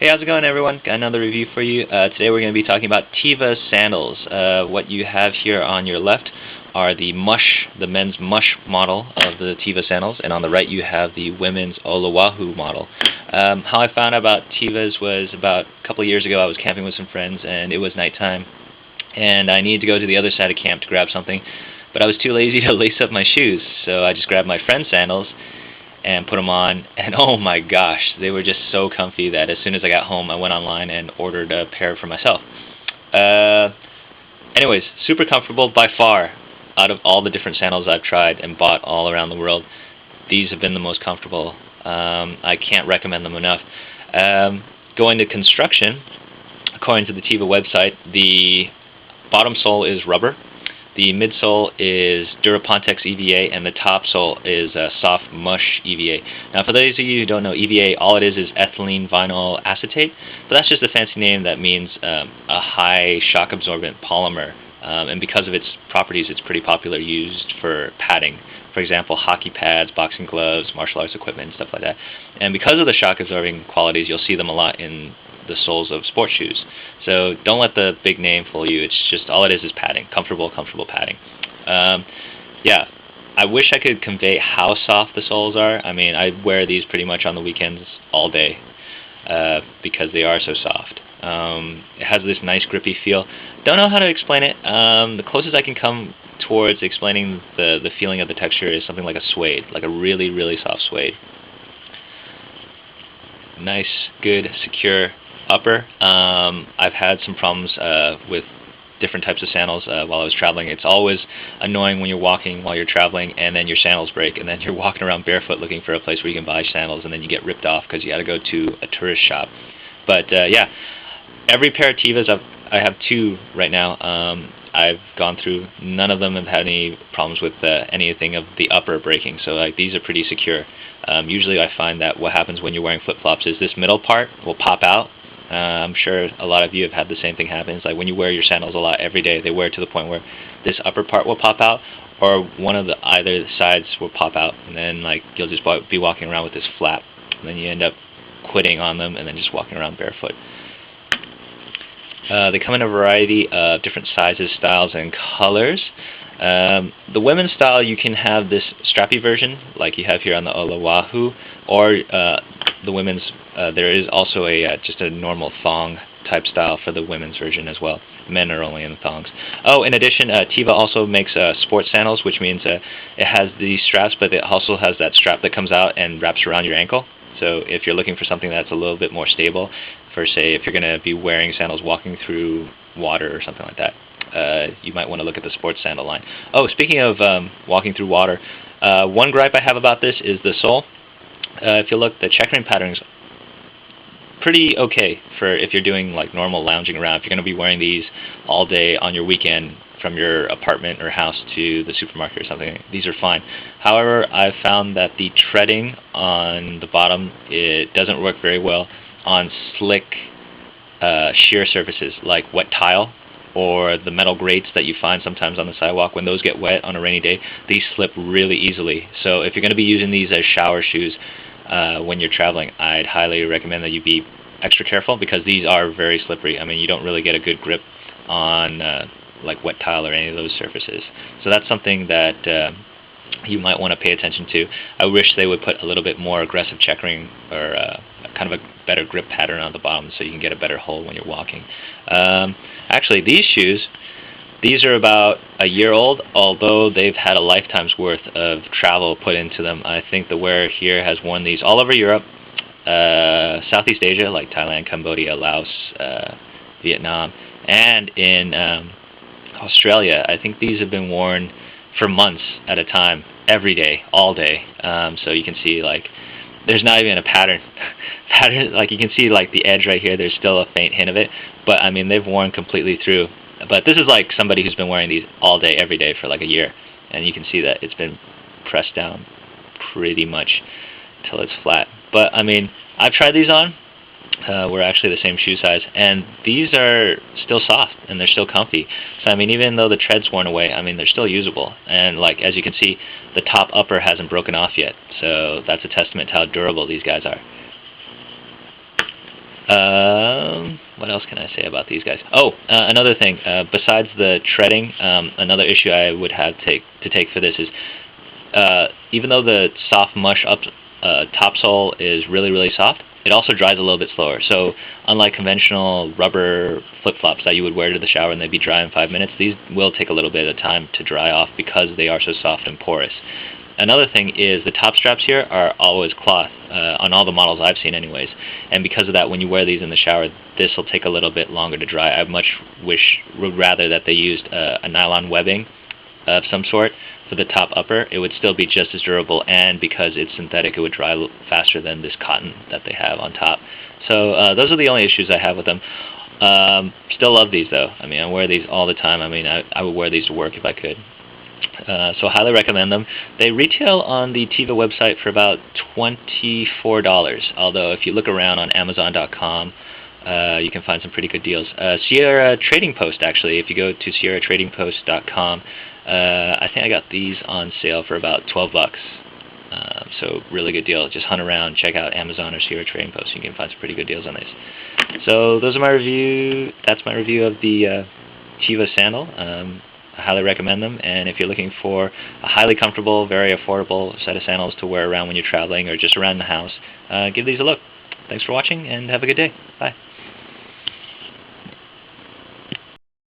Hey, how's it going, everyone? Got another review for you. Today we're going to be talking about Teva sandals. What you have here on your left are the men's Mush model of the Teva sandals, and on the right you have the women's Oahu model. How I found out about Tevas was about a couple of years ago. I was camping with some friends, and it was nighttime, and I needed to go to the other side of camp to grab something, but I was too lazy to lace up my shoes, so I just grabbed my friend's sandals and put them on, and oh my gosh, they were just so comfy that as soon as I got home I went online and ordered a pair for myself. Anyways, super comfortable by far. Out of all the different sandals I've tried and bought all around the world, these have been the most comfortable. I can't recommend them enough. Going to construction, according to the Teva website, the bottom sole is rubber, the midsole is durapontex EVA, and the top sole is soft Mush EVA. Now, for those of you who don't know, EVA, all it is ethylene vinyl acetate, but that's just a fancy name that means a high shock-absorbent polymer. And because of its properties, it's pretty popular, used for padding. For example, hockey pads, boxing gloves, martial arts equipment, and stuff like that. And because of the shock-absorbing qualities, you'll see them a lot in the soles of sports shoes. So don't let the big name fool you. It's just, all it is padding. Comfortable padding. Yeah, I wish I could convey how soft the soles are. I mean, I wear these pretty much on the weekends all day because they are so soft. It has this nice grippy feel. Don't know how to explain it. The closest I can come towards explaining the feeling of the texture is something like a suede, like a really, really soft suede. Nice, good, secure upper. I've had some problems with different types of sandals while I was traveling. It's always annoying when you're walking while you're traveling and then your sandals break, and then you're walking around barefoot looking for a place where you can buy sandals, and then you get ripped off because you got to go to a tourist shop. But yeah, every pair of Tevas, I have two right now. I've gone through, none of them have had any problems with anything of the upper breaking, so like these are pretty secure. Usually I find that what happens when you're wearing flip-flops is this middle part will pop out. I'm sure a lot of you have had the same thing happen. It's like when you wear your sandals a lot every day, they wear to the point where this upper part will pop out, or one of the either sides will pop out, and then like you'll just be walking around with this flap, and then you end up quitting on them and then just walking around barefoot. They come in a variety of different sizes, styles, and colors. The women's style, you can have this strappy version like you have here on the Oahu, or the women's, there is also just a normal thong type style for the women's version as well. Men are only in the thongs. Oh, in addition, Teva also makes sports sandals, which means it has these straps, but it also has that strap that comes out and wraps around your ankle. So if you're looking for something that's a little bit more stable, for say if you're going to be wearing sandals walking through water or something like that, you might want to look at the sports sandal line. Oh, speaking of walking through water, one gripe I have about this is the sole. If you look, the checkering pattern's pretty okay for if you're doing like normal lounging around. If you're going to be wearing these all day on your weekend from your apartment or house to the supermarket or something, these are fine. However, I've found that the treading on the bottom, it doesn't work very well on slick sheer surfaces like wet tile or the metal grates that you find sometimes on the sidewalk. When those get wet on a rainy day, these slip really easily. So if you're going to be using these as shower shoes when you're traveling, I'd highly recommend that you be extra careful, because these are very slippery. I mean, you don't really get a good grip on like wet tile or any of those surfaces. So that's something that you might want to pay attention to. I wish they would put a little bit more aggressive checkering, or kind of a better grip pattern on the bottom so you can get a better hold when you're walking. Actually, these shoes, these are about a year old, although they've had a lifetime's worth of travel put into them. I think the wearer here has worn these all over Europe, Southeast Asia like Thailand, Cambodia, Laos, Vietnam, and in Australia. I think these have been worn for months at a time, every day, all day. So you can see like there's not even a pattern. Like you can see like the edge right here, there's still a faint hint of it, but I mean they've worn completely through. But this is like somebody who's been wearing these all day, every day for like a year, and you can see that it's been pressed down pretty much till it's flat. But I mean, I've tried these on. We're actually the same shoe size, and these are still soft and they're still comfy. So I mean, even though the tread's worn away, I mean they're still usable. And like as you can see, the top upper hasn't broken off yet, so that's a testament to how durable these guys are. What else can I say about these guys? Oh, another thing. Besides the treading, another issue I would have to take for this is, even though the soft mush topsole is really soft, it also dries a little bit slower. So unlike conventional rubber flip-flops that you would wear to the shower and they'd be dry in 5 minutes, these will take a little bit of time to dry off because they are so soft and porous. Another thing is the top straps here are always cloth, on all the models I've seen anyways, and because of that, when you wear these in the shower, this will take a little bit longer to dry. I would rather that they used a nylon webbing of some sort for the top upper. It would still be just as durable, and because it's synthetic, it would dry faster than this cotton that they have on top. So those are the only issues I have with them. Still love these though. I mean, I wear these all the time. I mean, I would wear these to work if I could. So highly recommend them. They retail on the Teva website for about $24, although if you look around on Amazon.com, you can find some pretty good deals. Sierra Trading Post, actually, if you go to sierratradingpost.com, I think I got these on sale for about $12. So really good deal. Just hunt around, check out Amazon or Sierra Trading Post. You can find some pretty good deals on these. So those are my review. That's my review of the Teva sandal. I highly recommend them, and if you're looking for a highly comfortable, very affordable set of sandals to wear around when you're traveling or just around the house, give these a look. Thanks for watching, and have a good day. Bye.